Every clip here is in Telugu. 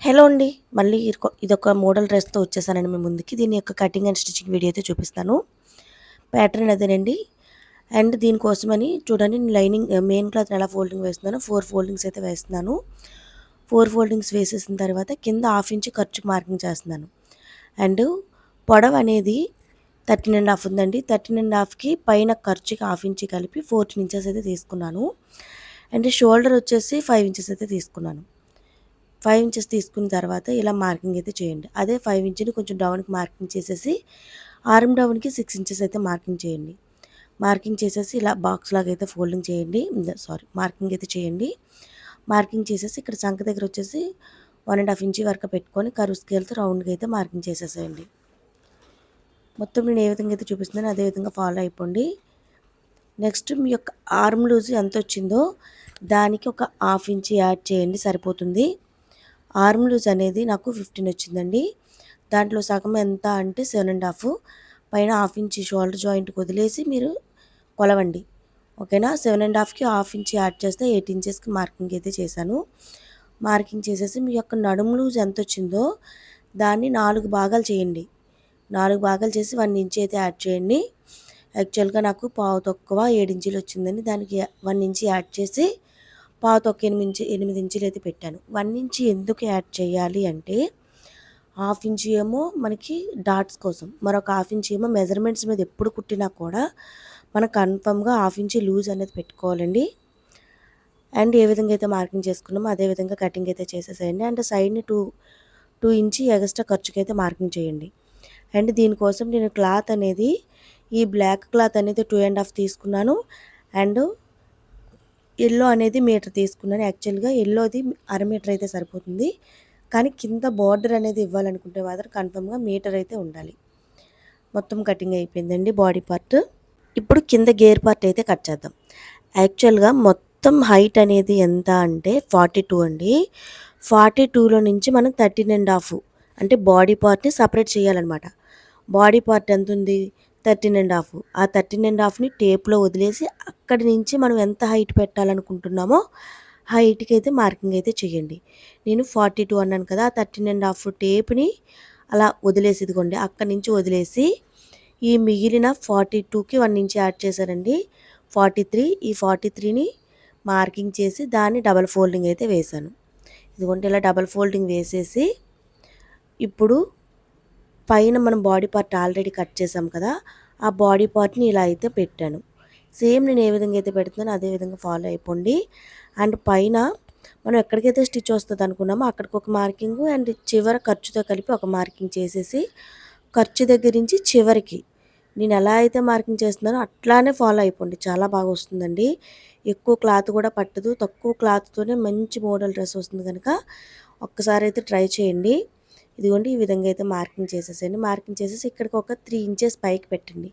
హలో అండి. మళ్ళీ ఇదొక మోడల్ డ్రెస్‌తో వచ్చేసానండి మీ ముందుకి. దీని యొక్క కటింగ్ అండ్ స్టిచ్చింగ్ వీడియో అయితే చూపిస్తాను. ప్యాటర్న్ అదేనండి. అండ్ దీనికోసమని చూడండి నేను మెయిన్ క్లాత్‌ని ఎలా ఫోల్డింగ్ వేస్తున్నానో 4 ఫోల్డింగ్స్ అయితే వేస్తున్నాను. 4 ఫోల్డింగ్స్ వేసేసిన తర్వాత కింద హాఫ్ ఇంచ్ ఖర్చుకి మార్కింగ్ చేస్తున్నాను. అండ్ పొడవనేది 13½ ఉందండి. 13½కి పైన ఖర్చుకి హాఫ్ ఇంచ్ కలిపి 14 ఇంచెస్ అయితే తీసుకున్నాను. అండ్ షోల్డర్ వచ్చేసి 5 ఇంచెస్ అయితే తీసుకున్నాను. 5 ఇంచెస్ తీసుకున్న తర్వాత ఇలా మార్కింగ్ అయితే చేయండి. అదే 5 ఇంచ్‌ని కొంచెం డౌన్‌కి మార్కింగ్ చేసేసి ఆర్మ్ డౌన్‌కి 6 ఇంచెస్ అయితే మార్కింగ్ చేయండి. మార్కింగ్ చేసేసి ఇలా బాక్స్ లాగా అయితే ఫోల్డింగ్ చేయండి. మార్కింగ్ అయితే చేయండి. మార్కింగ్ చేసేసి ఇక్కడ సంక దగ్గర వచ్చేసి 1½ ఇంచ్ వరకు పెట్టుకొని కర్వ్ స్కేల్‌తో రౌండ్‌గా అయితే మార్కింగ్ చేసేసేయండి. మొత్తం నేను ఏ విధంగా అయితే చూపిస్తున్నానో అదే విధంగా ఫాలో అయిపోండి. నెక్స్ట్ మీ యొక్క ఆర్మ్ లూజ్ ఎంత వచ్చిందో దానికి ఒక హాఫ్ ఇంచ్ యాడ్ చేయండి, సరిపోతుంది. ఆర్మ్ లూజ్ అనేది నాకు 15 వచ్చిందండి. దాంట్లో సగం ఎంత అంటే 7½ పైన హాఫ్ ఇంచ్ షోల్డర్ జాయింట్కి వదిలేసి మీరు కొలవండి. ఓకేనా. 7½కి హాఫ్ ఇంచ్ యాడ్ చేస్తే 8 ఇంచెస్కి మార్కింగ్ అయితే చేశాను. మార్కింగ్ చేసేసి మీ యొక్క నడుము లూజ్ ఎంత వచ్చిందో దాన్ని 4 భాగాలు చేయండి. 4 భాగాలు చేసి 1 ఇంచ్ అయితే యాడ్ చేయండి. యాక్చువల్గా నాకు పావు తక్కువ 7 ఇంచులు వచ్చిందని దానికి 1 ఇంచ్ యాడ్ చేసి పావు తక్కువ 8 ఇంచులు అయితే పెట్టాను. 1 ఇంచ్ ఎందుకు యాడ్ చేయాలి అంటే హాఫ్ ఇంచ్ ఏమో మనకి డాట్స్ కోసం, మరొక హాఫ్ ఇంచ్ ఏమో మెజర్మెంట్స్ మీద ఎప్పుడు కుట్టినా కూడా మనం కన్ఫర్మ్గా హాఫ్ ఇంచ్ లూజ్ అనేది పెట్టుకోవాలండి. అండ్ ఏ విధంగా అయితే మార్కింగ్ చేసుకున్నామో అదే విధంగా కటింగ్ అయితే చేసేసేయండి. అండ్ సైడ్ని 2 ఇంచ్ ఎక్స్ట్రా ఖర్చుకైతే మార్కింగ్ చేయండి. అండ్ దీనికోసం నేను క్లాత్ అనేది ఈ బ్లాక్ క్లాత్ అనేది 2½ తీసుకున్నాను. అండ్ ఎల్లో అనేది మీటర్ తీసుకున్నాను. యాక్చువల్గా ఎల్లోది అర మీటర్ అయితే సరిపోతుంది. కానీ కింద బార్డర్ అనేది ఇవ్వాలనుకుంటే మాత్రం కన్ఫర్మ్గా మీటర్ అయితే ఉండాలి. మొత్తం కటింగ్ అయిపోయిందండి బాడీ పార్ట్. ఇప్పుడు కింద గేర్ పార్ట్ అయితే కట్ చేద్దాం. యాక్చువల్గా మొత్తం హైట్ అనేది ఎంత అంటే 42 అండి. 42లో నుంచి మనం 13½ అంటే బాడీ పార్ట్ని సపరేట్ చేయాలన్నమాట. బాడీ పార్ట్ ఎంత ఉంది 13½. ఆ 13½ని టేప్లో వదిలేసి అక్కడి నుంచి మనం ఎంత హైట్ పెట్టాలనుకుంటున్నామో హైట్కి అయితే మార్కింగ్ అయితే చేయండి. నేను 42 అన్నాను కదా, ఆ 13½ టేప్ని అలా వదిలేసి ఇదిగోండి అక్కడి నుంచి వదిలేసి ఈ మిగిలిన 42కి 1 ఇంచ్ యాడ్ చేశానండి. 43, ఈ 43ని మార్కింగ్ చేసి దాన్ని డబల్ ఫోల్డింగ్ అయితే వేశాను. ఇదిగోండి ఇలా డబల్ ఫోల్డింగ్ వేసేసి ఇప్పుడు పైన మనం బాడీ పార్ట్ ఆల్రెడీ కట్ చేసాం కదా, ఆ బాడీ పార్ట్ని ఇలా అయితే పెట్టాను. సేమ్ నేను ఏ విధంగా అయితే పెడుతున్నానో అదే విధంగా ఫాలో అయిపోండి. అండ్ పైన మనం ఎక్కడికైతే స్టిచ్ వస్తుంది అనుకున్నామో అక్కడికి ఒక మార్కింగ్ అండ్ చివర ఖర్చుతో కలిపి ఒక మార్కింగ్ చేసేసి ఖర్చు దగ్గర నుంచి చివరికి నేను ఎలా అయితే మార్కింగ్ చేస్తున్నానో అట్లానే ఫాలో అయిపోండి. చాలా బాగా వస్తుందండి. ఎక్కువ క్లాత్ కూడా పట్టదు. తక్కువ క్లాత్తోనే మంచి మోడల్ డ్రెస్ వస్తుంది కనుక ఒక్కసారి అయితే ట్రై చేయండి. ఇదిగోండి ఈ విధంగా అయితే మార్కింగ్ చేసేసేయండి. మార్కింగ్ చేసేసి ఇక్కడికి ఒక 3 ఇంచెస్ పైకి పెట్టండి.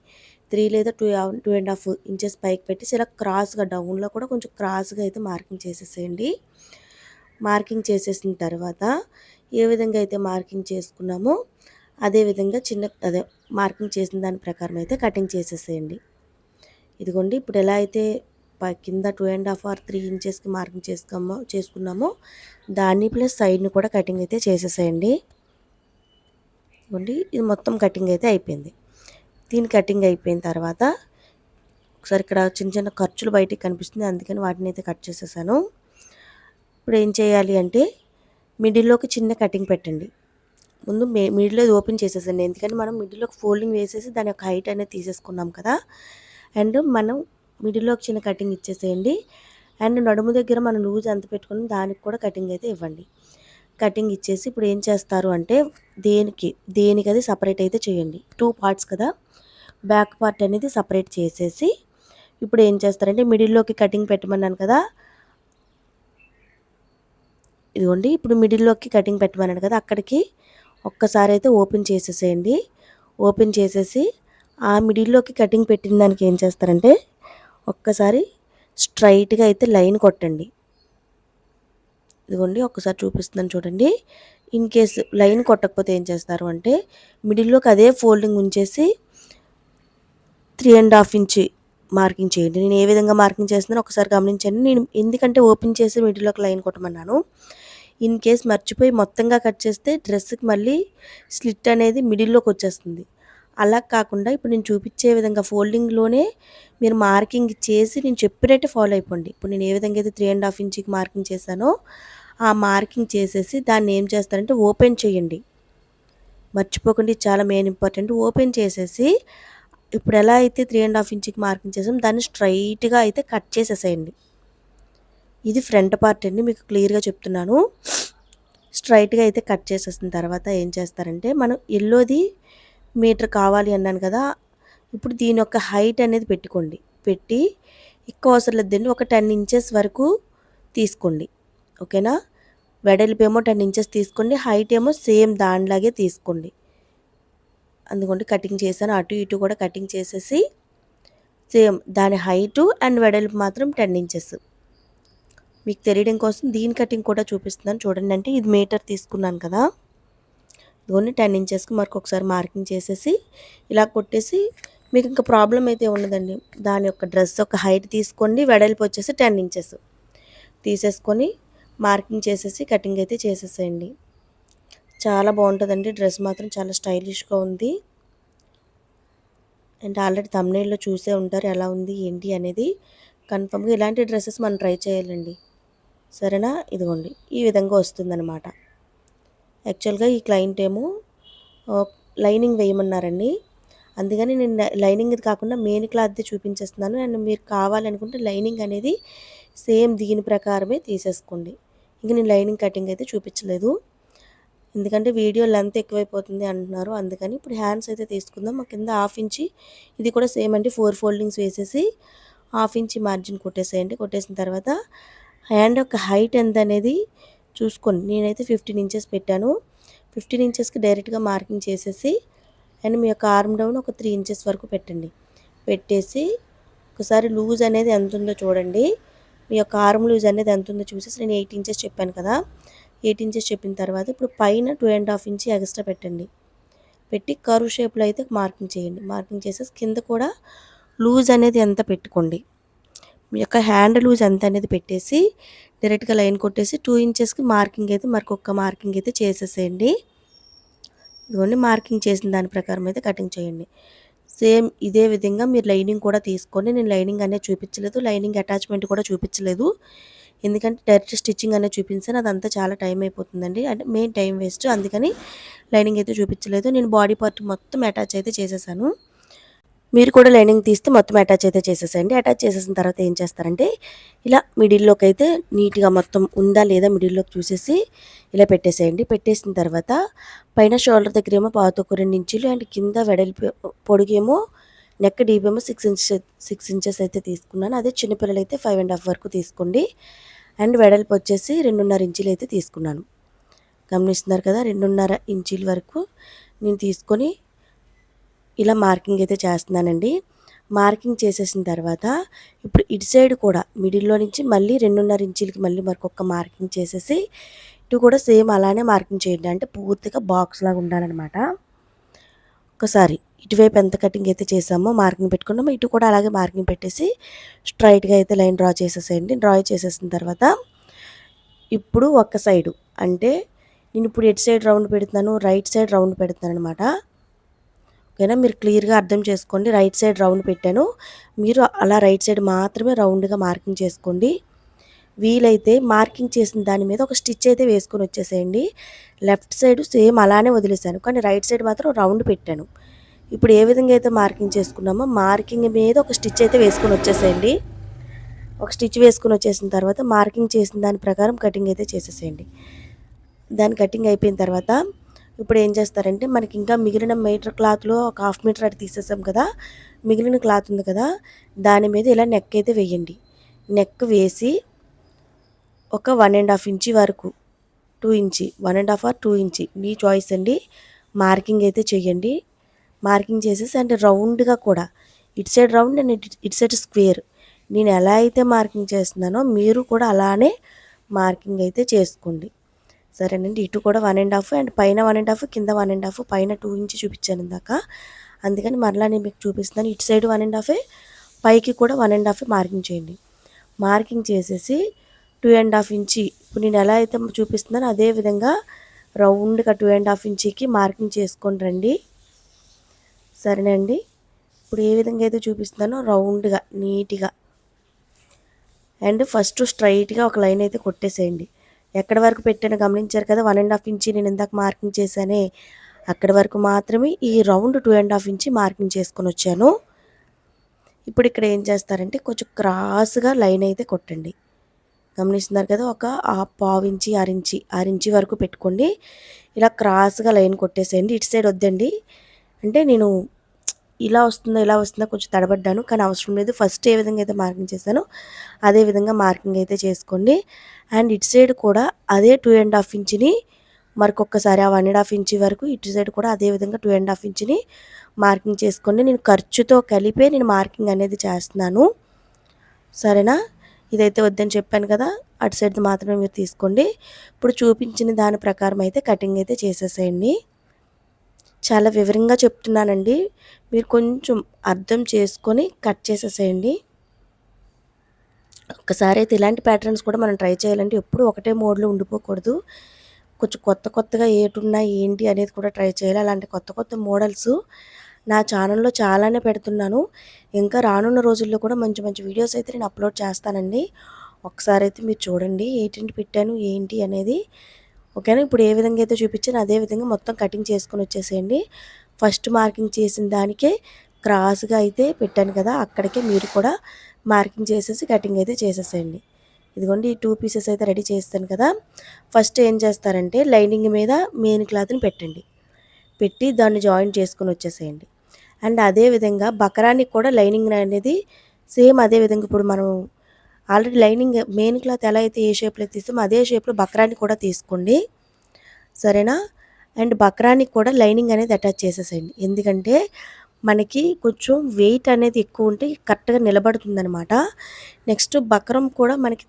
3 లేదా 2½ ఇంచెస్ పైకి పెట్టేసి ఇలా క్రాస్గా డౌన్లో కూడా కొంచెం క్రాస్గా అయితే మార్కింగ్ చేసేసేయండి. మార్కింగ్ చేసేసిన తర్వాత ఏ విధంగా అయితే మార్కింగ్ చేసుకున్నామో అదే విధంగా మార్కింగ్ చేసిన దాని ప్రకారం అయితే కటింగ్ చేసేసేయండి. ఇదిగోండి ఇప్పుడు ఎలా అయితే కింద 2½ ఆర్ 3 ఇంచెస్కి మార్కింగ్ చేసుకున్నామో దాన్ని ప్లస్ సైడ్ని కూడా కటింగ్ అయితే చేసేసేయండి. ఇదిగోండి ఇది మొత్తం కటింగ్ అయితే అయిపోయింది. దీని కటింగ్ అయిపోయిన తర్వాత ఒకసారి ఇక్కడ చిన్న చిన్న ఖర్చులు బయటికి కనిపిస్తుంది, అందుకని వాటిని అయితే కట్ చేసేసాను. ఇప్పుడు ఏం చేయాలి అంటే మిడిల్లోకి చిన్న కటింగ్ పెట్టండి. ముందు మిడిల్లో ఓపెన్ చేసేసండి, ఎందుకంటే మనం మిడిల్లోకి ఫోల్డింగ్ వేసేసి దాని యొక్క హైట్ అనేది తీసేసుకున్నాం కదా. అండ్ మనం మిడిల్లోకి చిన్న కటింగ్ ఇచ్చేసేయండి. అండ్ నడుము దగ్గర మనం లూజ్ ఎంత పెట్టుకుని దానికి కూడా కటింగ్ అయితే ఇవ్వండి. కటింగ్ ఇచ్చేసి ఇప్పుడు ఏం చేస్తారు అంటే దేనికి అది సపరేట్ అయితే చేయండి. 2 పార్ట్స్ కదా, బ్యాక్ పార్ట్ అనేది సపరేట్ చేసేసి ఇప్పుడు ఏం చేస్తారంటే మిడిల్లోకి కటింగ్ పెట్టమన్నాను కదా, ఇదిగోండి ఇప్పుడు మిడిల్లోకి కటింగ్ పెట్టమన్నాను కదా, అక్కడికి ఒక్కసారి అయితే ఓపెన్ చేసేసేయండి. ఓపెన్ చేసేసి ఆ మిడిల్లోకి కటింగ్ పెట్టిన దానికి ఏం చేస్తారంటే ఒక్కసారి స్ట్రైట్గా అయితే లైన్ కొట్టండి. ఇదిగోండి ఒక్కసారి చూపిస్తున్నాను చూడండి. ఇన్ కేస్ లైన్ కొట్టకపోతే ఏం చేస్తారు అంటే మిడిల్లోకి అదే ఫోల్డింగ్ ఉంచేసి 3½ ఇంచ్ మార్కింగ్ చేయండి. నేను ఏ విధంగా మార్కింగ్ చేస్తున్నానో ఒకసారి గమనించండి. నేను ఎందుకంటే ఓపెన్ చేసి మిడిల్లోకి లైన్ కొట్టమన్నాను, ఇన్ కేస్ మర్చిపోయి మొత్తంగా కట్ చేస్తే డ్రెస్కి మళ్ళీ స్లిట్ అనేది మిడిల్లోకి వచ్చేస్తుంది. అలా కాకుండా ఇప్పుడు నేను చూపించే విధంగా ఫోల్డింగ్లోనే మీరు మార్కింగ్ చేసి నేను చెప్పినట్టు ఫాలో అయిపోండి. ఇప్పుడు నేను ఏ విధంగా అయితే 3.5 ఇంచుకి మార్కింగ్ చేశానో ఆ మార్కింగ్ చేసేసి దాన్ని ఏం చేస్తారంటే ఓపెన్ చేయండి. మర్చిపోకండి, చాలా మెయిన్ ఇంపార్టెంట్. ఓపెన్ చేసేసి ఇప్పుడు ఎలా అయితే 3.5 ఇంచుకి మార్కింగ్ చేసాం దాన్ని స్ట్రైట్గా అయితే కట్ చేసేసేయండి. ఇది ఫ్రంట్ పార్ట్ అండి, మీకు క్లియర్గా చెప్తున్నాను. స్ట్రైట్గా అయితే కట్ చేసేసిన తర్వాత ఏం చేస్తారంటే మనం ఎల్లోది మీటర్ కావాలి అన్నాను కదా, ఇప్పుడు దీని యొక్క హైట్ అనేది పెట్టుకోండి. పెట్టి ఎక్కువ అవసరం లేదండి, ఒక 10 ఇంచెస్ వరకు తీసుకోండి. ఓకేనా, వెడల్పు ఏమో 10 ఇంచెస్ తీసుకోండి, హైట్ ఏమో సేమ్ దానిలాగే తీసుకోండి. అందుకోండి కటింగ్ చేశాను, అటు ఇటు కూడా కటింగ్ చేసేసి సేమ్ దాని హైటు అండ్ వెడల్పు మాత్రం 10 ఇంచెస్. మీకు తెలియడం కోసం దీని కటింగ్ కూడా చూపిస్తున్నాను చూడండి. అంటే ఇది మీటర్ తీసుకున్నాను కదా, ఇదిగోండి 10 ఇంచెస్కి మరొకసారి మార్కింగ్ చేసేసి ఇలా కొట్టేసి మీకు ఇంకా ప్రాబ్లం అయితే ఉండదండి. దాని యొక్క డ్రెస్ యొక్క హైట్ తీసుకోండి, వెడల్పు వచ్చేసి 10 ఇంచెస్ తీసేసుకొని మార్కింగ్ చేసేసి కటింగ్ అయితే చేసేసేయండి. చాలా బాగుంటుందండి, డ్రెస్ మాత్రం చాలా స్టైలిష్గా ఉంది. అండ్ ఆల్రెడీ థంబ్నెయిల్లో చూసే ఉంటారు ఎలా ఉంది ఏంటి అనేది. కన్ఫర్మ్గా ఇలాంటి డ్రెస్సెస్ మనం ట్రై చేయాలండి, సరేనా. ఇదిగోండి ఈ విధంగా వస్తుందన్నమాట. యాక్చువల్గా ఈ క్లయింట్ ఏమో లైనింగ్ వేయమన్నారండి, అందుకని నేను లైనింగ్ కాకుండా మెయిన్ క్లాత్ది చూపించేస్తున్నాను. అండ్ మీరు కావాలనుకుంటే లైనింగ్ అనేది సేమ్ దీని ప్రకారమే తీసేసుకోండి. ఇంక నేను లైనింగ్ కటింగ్ అయితే చూపించలేదు, ఎందుకంటే వీడియో లెంత్ ఎక్కువైపోతుంది అంటున్నారు. అందుకని ఇప్పుడు హ్యాండ్స్ అయితే తీసుకుందాం. మా కింద 1/2 ఇంచి, ఇది కూడా సేమ్ అండి, 4 ఫోల్డింగ్స్ వేసేసి 1/2 ఇంచి మార్జిన్ కొట్టేసేయండి. కొట్టేసిన తర్వాత హ్యాండ్ యొక్క హైట్ ఎంత అనేది చూసుకోండి. నేనైతే 15 ఇంచెస్ పెట్టాను. 15 ఇంచెస్కి డైరెక్ట్గా మార్కింగ్ చేసేసి అండ్ మీ యొక్క ఆర్మ్ డౌన్ ఒక 3 ఇంచెస్ వరకు పెట్టండి. పెట్టేసి ఒకసారి లూజ్ అనేది ఎంత ఉందో చూడండి. మీ యొక్క ఆర్మ్ లూజ్ అనేది ఎంత ఉందో చూసేసి, నేను 8 ఇంచెస్ చెప్పాను కదా, 8 ఇంచెస్ చెప్పిన తర్వాత ఇప్పుడు పైన 2.5 ఇంచి ఎక్స్ట్రా పెట్టండి. పెట్టి కర్వ్ షేప్లో అయితే మార్కింగ్ చేయండి. మార్కింగ్ చేసేసి కింద కూడా లూజ్ అనేది ఎంత పెట్టుకోండి. మీ యొక్క హ్యాండ్ లూజ్ ఎంత అనేది పెట్టేసి డైరెక్ట్గా లైన్ కొట్టేసి 2 ఇంచెస్కి మార్కింగ్ అయితే మరొక మార్కింగ్ అయితే చేసేసేయండి. ఇదిగోండి మార్కింగ్ చేసిన దాని ప్రకారం అయితే కటింగ్ చేయండి. సేమ్ ఇదే విధంగా మీరు లైనింగ్ కూడా తీసుకోండి. నేను లైనింగ్ అనేది చూపించలేదు, లైనింగ్ అటాచ్మెంట్ కూడా చూపించలేదు, ఎందుకంటే డైరెక్ట్ స్టిచ్చింగ్ అనేది చూపించాను, అదంతా చాలా టైం అయిపోతుందండి, అంటే మెయిన్ టైం వేస్ట్. అందుకని లైనింగ్ అయితే చూపించలేదు. నేను బాడీ పార్ట్ మొత్తం అటాచ్ అయితే చేసేసాను. మీరు కూడా లైనింగ్ తీస్తే మొత్తం అటాచ్ అయితే చేసేసేయండి. అటాచ్ చేసేసిన తర్వాత ఏం చేస్తారంటే ఇలా మిడిల్లోకి అయితే నీట్గా మొత్తం ఉందా లేదా మిడిల్లోకి చూసేసి ఇలా పెట్టేసేయండి. పెట్టేసిన తర్వాత పైన షోల్డర్ దగ్గర ఏమో 2 ఇంచులు అండ్ కింద వెడల్పు పొడుగేమో నెక్ డీప్ ఏమో 6 ఇంచెస్ అయితే తీసుకున్నాను. అదే చిన్నపిల్లలు అయితే 5.5 వరకు తీసుకోండి. అండ్ వెడల్పు వచ్చేసి 2.5 ఇంచులు అయితే తీసుకున్నాను. గమనిస్తున్నారు కదా, 2.5 ఇంచుల వరకు నేను తీసుకొని ఇలా మార్కింగ్ అయితే చేస్తున్నానండి. మార్కింగ్ చేసేసిన తర్వాత ఇప్పుడు ఇటు సైడ్ కూడా మిడిల్లో నుంచి మళ్ళీ 2.5 ఇంచులకి మళ్ళీ మరొక మార్కింగ్ చేసేసి ఇటు కూడా సేమ్ అలానే మార్కింగ్ చేయండి. అంటే పూర్తిగా బాక్స్ లాగా ఉండాలన్నమాట. ఒకసారి ఇటువైపు ఎంత కటింగ్ అయితే చేసామో మార్కింగ్ పెట్టుకున్నామో ఇటు కూడా అలాగే మార్కింగ్ పెట్టేసి స్ట్రైట్గా అయితే లైన్ డ్రా చేసేసేయండి. డ్రా చేసేసిన తర్వాత ఇప్పుడు ఒక సైడు, అంటే నేను ఇప్పుడు ఎటు సైడ్ రౌండ్ పెడుతున్నాను, రైట్ సైడ్ రౌండ్ పెడుతున్నాను అనమాట. ఓకేనా, మీరు క్లియర్గా అర్థం చేసుకోండి. రైట్ సైడ్ రౌండ్ పెట్టాను, మీరు అలా రైట్ సైడ్ మాత్రమే రౌండ్గా మార్కింగ్ చేసుకోండి. వీలైతే మార్కింగ్ చేసిన దాని మీద ఒక స్టిచ్ అయితే వేసుకొని వచ్చేసేయండి. లెఫ్ట్ సైడ్ సేమ్ అలానే వదిలేసాను, కానీ రైట్ సైడ్ మాత్రం రౌండ్ పెట్టాను. ఇప్పుడు ఏ విధంగా అయితే మార్కింగ్ చేసుకున్నామో మార్కింగ్ మీద ఒక స్టిచ్ అయితే వేసుకొని వచ్చేసేయండి. ఒక స్టిచ్ వేసుకొని వచ్చేసిన తర్వాత మార్కింగ్ చేసిన దాని ప్రకారం కటింగ్ అయితే చేసేసేయండి. దాని కటింగ్ అయిపోయిన తర్వాత ఇప్పుడు ఏం చేస్తారంటే మనకి ఇంకా మిగిలిన మీటర్ క్లాత్లో ఒక 1/2 మీటర్ అటు తీసేసాం కదా, మిగిలిన క్లాత్ ఉంది కదా, దాని మీద ఇలా నెక్ అయితే వేయండి. నెక్ వేసి ఒక 1.5 ఇంచి వరకు, 2 ఇంచి, 1.5 ఆర్ 2 ఇంచి మీ చాయిస్ అండి, మార్కింగ్ అయితే చేయండి. మార్కింగ్ చేసేసి అంటే రౌండ్గా కూడా ఇటు సైడ్ రౌండ్ అండ్ ఇటు సైడ్ స్క్వేర్ నేను ఎలా అయితే మార్కింగ్ చేస్తున్నానో మీరు కూడా అలానే మార్కింగ్ అయితే చేసుకోండి. సరేనండి, ఇటు కూడా 1.5 అండ్ పైన 1.5 కింద 1.5 పైన 2 ఇంచి చూపించాను ఇందాక, అందుకని మరలా నేను మీకు చూపిస్తున్నాను. ఇటు సైడ్ 1.5 పైకి కూడా 1.5 మార్కింగ్ చేయండి. మార్కింగ్ చేసేసి 2.5 ఇంచి ఇప్పుడు నేను ఎలా అయితే చూపిస్తున్నానో అదే విధంగా రౌండ్గా 2.5 ఇంచీకి మార్కింగ్ చేసుకొని రండి. సరేనండి. ఇప్పుడు ఏ విధంగా అయితే చూపిస్తున్నానో రౌండ్గా నీట్గా అండ్ ఫస్ట్ స్ట్రైట్గా ఒక లైన్ అయితే కొట్టేసేయండి. ఎక్కడి వరకు పెట్టానో గమనించారు కదా, 1.5 ఇంచీ నేను ఇందాక మార్కింగ్ చేశానే, అక్కడి వరకు మాత్రమే ఈ రౌండ్ 2.5 ఇంచీ మార్కింగ్ చేసుకొని వచ్చాను. ఇప్పుడు ఇక్కడ ఏం చేస్తారంటే కొంచెం క్రాస్గా లైన్ అయితే కొట్టండి. గమనిస్తున్నారు కదా, ఒక పావు ఇంచి అరించి వరకు పెట్టుకోండి. ఇలా క్రాస్గా లైన్ కొట్టేసేయండి. ఇటు సైడ్ వద్దండి, అంటే నేను ఇలా వస్తుందో కొంచెం తడబడ్డాను, కానీ అవసరం లేదు. ఫస్ట్ ఏ విధంగా అయితే మార్కింగ్ చేశానో అదే విధంగా మార్కింగ్ అయితే చేసుకోండి. అండ్ ఇటు సైడ్ కూడా అదే 2.5 ఇంచుని మరొకసారి ఆ 1.5 ఇంచ్ వరకు ఇటు సైడ్ కూడా అదే విధంగా 2.5 ఇంచుని మార్కింగ్ చేసుకోండి. నేను ఖర్చుతో కలిపే మార్కింగ్ అనేది చేస్తున్నాను. సరేనా? ఇదైతే వద్దని చెప్పాను కదా, అటు సైడ్ మాత్రమే మీరు తీసుకోండి. ఇప్పుడు చూపించిన దాని ప్రకారం అయితే కటింగ్ అయితే చేసేసేయండి. చాలా వివరంగా చెప్తున్నానండి, మీరు కొంచెం అర్థం చేసుకొని కట్ చేసేసేయండి. ఒక్కసారి అయితే ఇలాంటి ప్యాటర్న్స్ కూడా మనం ట్రై చేయాలంటే ఎప్పుడు ఒకటే మోడ్లో ఉండిపోకూడదు. కొంచెం కొత్తగా ఏటున్నాయి ఏంటి అనేది కూడా ట్రై చేయాలి. అలాంటి కొత్త మోడల్స్ నా ఛానల్లో చాలానే పెడుతున్నాను. ఇంకా రానున్న రోజుల్లో కూడా మంచి వీడియోస్ అయితే నేను అప్లోడ్ చేస్తానండి. ఒకసారి అయితే మీరు చూడండి ఏంటి పెట్టాను ఏంటి అనేది. ఓకేనా? ఇప్పుడు ఏ విధంగా అయితే చూపించానో అదే విధంగా మొత్తం కటింగ్ చేసుకొని వచ్చేసేయండి. ఫస్ట్ మార్కింగ్ చేసిన దానికే క్రాస్గా అయితే పెట్టాను కదా, అక్కడికే మీరు కూడా మార్కింగ్ చేసేసి కటింగ్ అయితే చేసేసేయండి. ఇదిగోండి, ఈ 2 పీసెస్ అయితే రెడీ చేస్తాను కదా. ఫస్ట్ ఏం చేస్తారంటే లైనింగ్ మీద మెయిన్ క్లాత్ని పెట్టి దాన్ని జాయిన్ చేసుకొని వచ్చేసేయండి. అండ్ అదేవిధంగా బకరానికి కూడా లైనింగ్ అనేది సేమ్ అదే విధంగా ఇప్పుడు మనం ఆల్రెడీ లైనింగ్ మెయిన్ క్లాత్ ఎలా అయితే ఏ షేప్లో తీస్తామో అదే షేప్లో బకరానికి కూడా తీసుకోండి. సరేనా? అండ్ బకరానికి కూడా లైనింగ్ అనేది అటాచ్ చేసేసేయండి. ఎందుకంటే మనకి కొంచెం వెయిట్ అనేది ఎక్కువ ఉంటే కరెక్ట్గా నిలబడుతుందనమాట. నెక్స్ట్ బకరం కూడా మనకి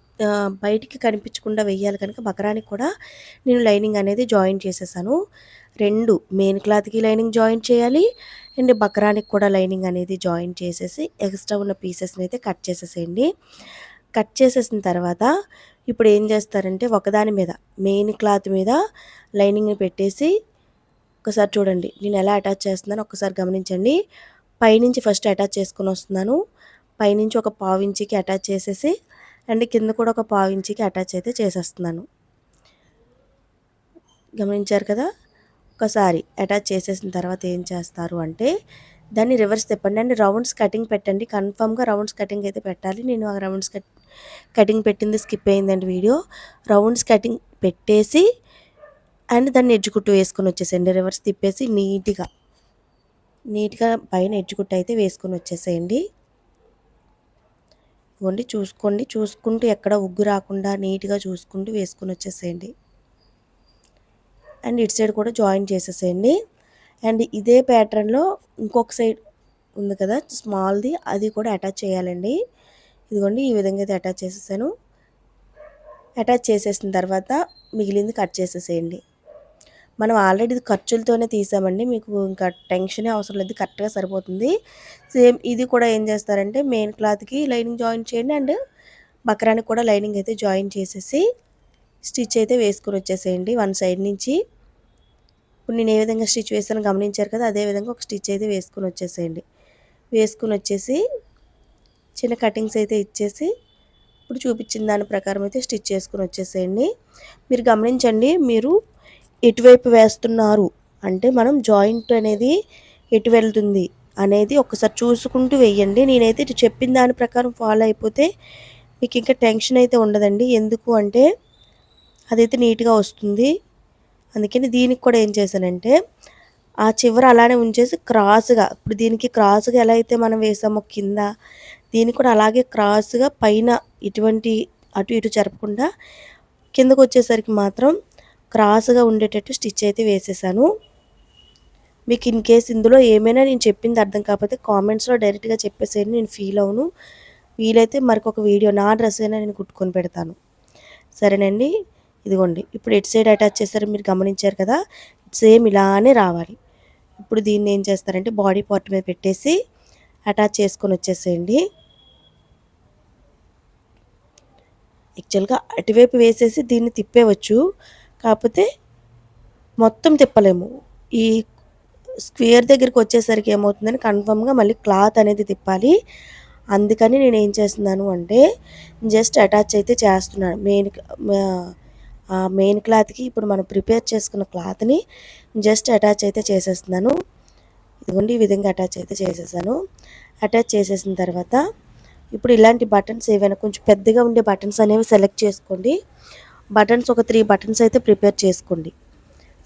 బయటికి కనిపించకుండా వెయ్యాలి కనుక బకరానికి కూడా నేను లైనింగ్ అనేది జాయిన్ చేసేసాను. 2 మెయిన్ క్లాత్కి లైనింగ్ జాయిన్ చేయాలి అండ్ బకరానికి కూడా లైనింగ్ అనేది జాయిన్ చేసేసి ఎక్స్ట్రా ఉన్న పీసెస్ని అయితే కట్ చేసేసేయండి. కట్ చేసేసిన తర్వాత ఇప్పుడు ఏం చేస్తారంటే ఒకదాని మీద మెయిన్ క్లాత్ మీద లైనింగ్ని పెట్టేసి ఒకసారి చూడండి నేను ఎలా అటాచ్ చేస్తున్నానో ఒకసారి గమనించండి. పైనుంచి ఫస్ట్ అటాచ్ చేసుకొని వస్తున్నాను. పైనుంచి ఒక పావు ఇంచుకి అటాచ్ చేసేసి అండ్ కింద కూడా ఒక పావు ఇంచుకి అటాచ్ అయితే చేసేస్తున్నాను. గమనించారు కదా. ఒకసారి అటాచ్ చేసేసిన తర్వాత ఏం చేస్తారు అంటే దాన్ని రివర్స్ తిప్పండి అండ్ రౌండ్స్ కటింగ్ పెట్టండి. కన్ఫామ్గా రౌండ్స్ కటింగ్ అయితే పెట్టాలి. నేను ఆ రౌండ్స్ కటింగ్ పెట్టింది స్కిప్ అయిందండి వీడియో. రౌండ్స్ కటింగ్ పెట్టేసి అండ్ దాన్ని ఎడ్జ్ కుట్టు వేసుకొని వచ్చేసేయండి. రివర్స్ తిప్పేసి నీట్గా పైన ఎడ్జ్ కుట్టు అయితే వేసుకొని వచ్చేసేయండి. ఇవ్వండి, చూసుకుంటూ ఎక్కడ ఉగ్గు రాకుండా నీట్గా చూసుకుంటూ వేసుకొని వచ్చేసేయండి. అండ్ ఇటు సైడ్ కూడా జాయిన్ చేసేసేయండి. అండ్ ఇదే ప్యాటర్న్లో ఇంకొక సైడ్ ఉంది కదా స్మాల్ది, అది కూడా అటాచ్ చేయాలండి. ఇదిగోండి ఈ విధంగా అయితే అటాచ్ చేసేసాను. అటాచ్ చేసేసిన తర్వాత మిగిలింది కట్ చేసేసేయండి. మనం ఆల్రెడీ ఇది ఖర్చులతోనే తీసామండి, మీకు ఇంకా టెన్షనే అవసరం లేదు, కరెక్ట్గా సరిపోతుంది. సేమ్ ఇది కూడా ఏం చేస్తారంటే మెయిన్ క్లాత్కి లైనింగ్ జాయిన్ చేయండి అండ్ బకరానికి కూడా లైనింగ్ అయితే జాయిన్ చేసేసి స్టిచ్ అయితే వేసుకొని వచ్చేసేయండి వన్ సైడ్ నుంచి. ఇప్పుడు నేను ఏ విధంగా స్టిచ్ వేసానో గమనించారు కదా, అదేవిధంగా ఒక స్టిచ్ అయితే వేసుకొని వచ్చేసేయండి. వేసుకొని వచ్చేసి చిన్న కటింగ్స్ అయితే ఇచ్చేసి ఇప్పుడు చూపించిన దాని ప్రకారం అయితే స్టిచ్ చేసుకొని వచ్చేసేయండి. మీరు గమనించండి, మీరు ఎటువైపు వేస్తున్నారు అంటే మనం జాయింట్ అనేది ఎటు వెళ్తుంది అనేది ఒకసారి చూసుకుంటూ వేయండి. నేనైతే ఇటు చెప్పిన దాని ప్రకారం ఫాలో అయిపోతే మీకు ఇంకా టెన్షన్ అయితే ఉండదండి. ఎందుకు అంటే అదైతే నీట్గా వస్తుంది. అందుకని దీనికి కూడా ఏం చేశానంటే ఆ చివర అలానే ఉంచేసి క్రాస్గా, ఇప్పుడు దీనికి క్రాస్గా ఎలా అయితే మనం వేసామో కింద, దీనికి కూడా అలాగే క్రాస్గా పైన ఇటువంటి అటు ఇటు జరపకుండా కిందకు వచ్చేసరికి మాత్రం క్రాస్గా ఉండేటట్టు స్టిచ్ అయితే వేసేసాను. మీకు ఇన్ కేస్ ఇందులో ఏమైనా నేను చెప్పింది అర్థం కాకపోతే కామెంట్స్లో డైరెక్ట్గా చెప్పేసేయండి, నేను ఫీల్ అవును. వీలైతే మరికొక వీడియో నా డ్రెస్ అయినా నేను కుట్టుకొని పెడతాను. సరేనండి. ఇదిగోండి ఇప్పుడు ఎటు సైడ్ అటాచ్ చేస్తారో మీరు గమనించారు కదా, సేమ్ ఇలానే రావాలి. ఇప్పుడు దీన్ని ఏం చేస్తారంటే బాడీ పార్ట్ మీద పెట్టేసి అటాచ్ చేసుకొని వచ్చేసేయండి. యాక్చువల్గా అటువైపు వేసేసి దీన్ని తిప్పేవచ్చు, కాకపోతే మొత్తం తిప్పలేము. ఈ స్క్వేర్ దగ్గరికి వచ్చేసరికి ఏమవుతుందని కన్ఫర్మ్గా మళ్ళీ క్లాత్ అనేది తిప్పాలి. అందుకని నేను ఏం చేస్తున్నాను అంటే జస్ట్ అటాచ్ అయితే చేస్తున్నాను మెయిన్ క్లాత్కి. ఇప్పుడు మనం ప్రిపేర్ చేసుకున్న క్లాత్ని జస్ట్ అటాచ్ అయితే చేసేస్తున్నాను. ఇదిగోండి ఈ విధంగా అటాచ్ అయితే చేసేసాను. అటాచ్ చేసేసిన తర్వాత ఇప్పుడు ఇలాంటి బటన్స్ ఏవైనా కొంచెం పెద్దగా ఉండే బటన్స్ అనేవి సెలెక్ట్ చేసుకోండి. బటన్స్ ఒక 3 బటన్స్ అయితే ప్రిపేర్ చేసుకోండి,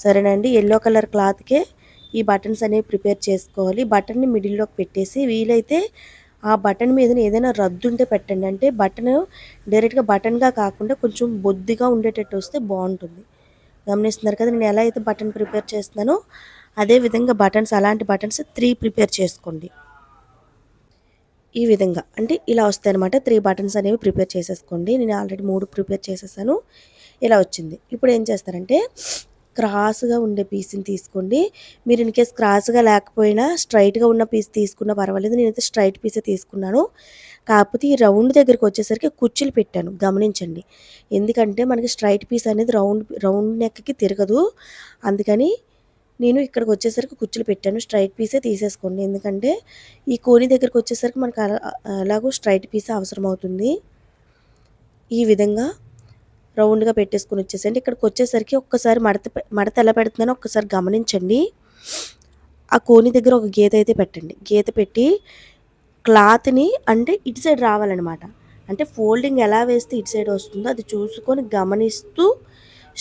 సరేనండి. ఎల్లో కలర్ క్లాత్కే ఈ బటన్స్ అనేవి ప్రిపేర్ చేసుకోవాలి. బటన్ని మిడిల్లోకి పెట్టేసి వీలైతే ఆ బటన్ మీద ఏదైనా రద్దు ఉంటే పెట్టండి. అంటే బటన్ డైరెక్ట్గా బటన్గా కాకుండా కొంచెం బొద్దిగా ఉండేటట్టు వస్తే బాగుంటుంది. గమనిస్తున్నారు కదా నేను ఎలా అయితే బటన్ ప్రిపేర్ చేస్తున్నానో అదే విధంగా బటన్స్, అలాంటి బటన్స్ 3 ప్రిపేర్ చేసుకోండి. ఈ విధంగా అంటే ఇలా వస్తాయి అనమాట. 3 బటన్స్ అనేవి ప్రిపేర్ చేసేసుకోండి. నేను ఆల్రెడీ 3 ప్రిపేర్ చేసేసాను. ఇలా వచ్చింది. ఇప్పుడు ఏం చేస్తారంటే క్రాస్గా ఉండే పీస్ని తీసుకోండి. మీరు ఇన్ కేస్ క్రాస్గా లేకపోయినా స్ట్రైట్గా ఉన్న పీస్ తీసుకున్నా పర్వాలేదు. నేనైతే స్ట్రైట్ పీసే తీసుకున్నాను. కాకపోతే ఈ రౌండ్ దగ్గరికి వచ్చేసరికి కుచ్చులు పెట్టాను, గమనించండి. ఎందుకంటే మనకి స్ట్రైట్ పీస్ అనేది రౌండ్ నెక్కి తిరగదు. అందుకని నేను ఇక్కడికి వచ్చేసరికి కుచ్చులు పెట్టాను. స్ట్రైట్ పీసే తీసేసుకోండి, ఎందుకంటే ఈ కోని దగ్గరికి వచ్చేసరికి మనకు ఎలాగో స్ట్రైట్ పీసే అవసరం అవుతుంది. ఈ విధంగా రౌండ్గా పెట్టేసుకుని వచ్చేసండి. ఇక్కడికి వచ్చేసరికి ఒక్కసారి మడత ఎలా పెడుతున్నానో ఒక్కసారి గమనించండి. ఆ కోని దగ్గర ఒక గీత అయితే పెట్టండి. గీత పెట్టి క్లాత్ని అంటే ఇటు సైడ్ రావాలన్నమాట. అంటే ఫోల్డింగ్ ఎలా వేస్తే ఇటు సైడ్ వస్తుందో అది చూసుకొని గమనిస్తూ